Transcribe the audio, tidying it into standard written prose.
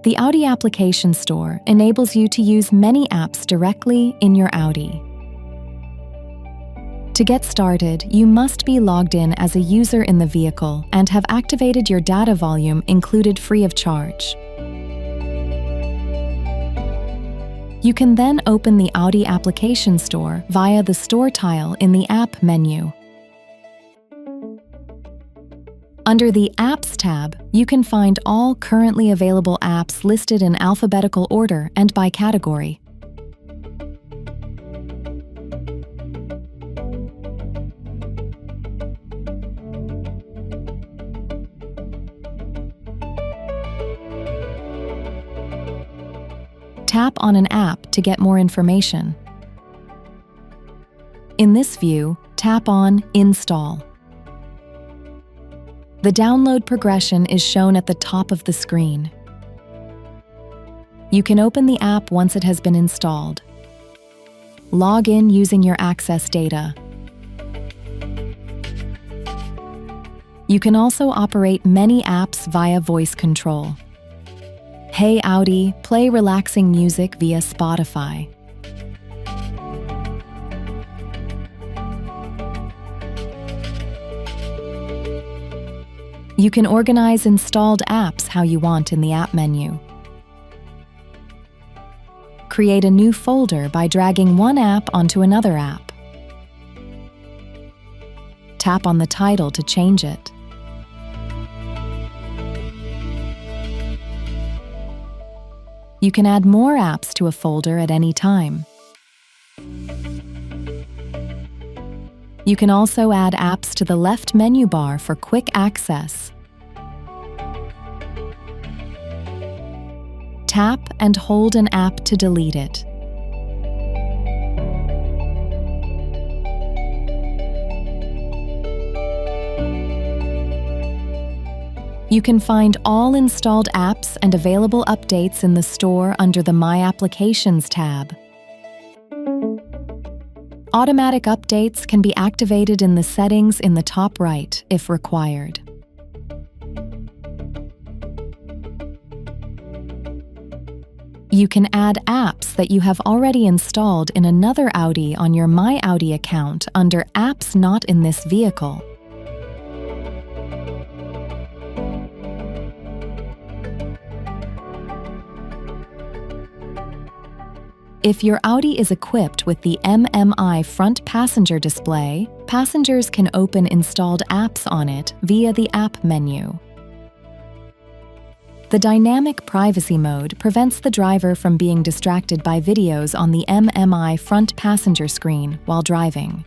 The Audi Application Store enables you to use many apps directly in your Audi. To get started, you must be logged in as a user in the vehicle and have activated your data volume included free of charge. You can then open the Audi Application Store via the Store tile in the App menu. Under the Apps tab, you can find all currently available apps listed in alphabetical order and by category. Tap on an app to get more information. In this view, tap on Install. The download progression is shown at the top of the screen. You can open the app once it has been installed. Log in using your access data. You can also operate many apps via voice control. Hey Audi, play relaxing music via Spotify. You can organize installed apps how you want in the app menu. Create a new folder by dragging one app onto another app. Tap on the title to change it. You can add more apps to a folder at any time. You can also add apps to the left menu bar for quick access. Tap and hold an app to delete it. You can find all installed apps and available updates in the store under the My Applications tab. Automatic updates can be activated in the settings in the top right if required. You can add apps that you have already installed in another Audi on your My Audi account under Apps Not in This Vehicle. If your Audi is equipped with the MMI front passenger display, passengers can open installed apps on it via the App menu. The dynamic privacy mode prevents the driver from being distracted by videos on the MMI front passenger screen while driving.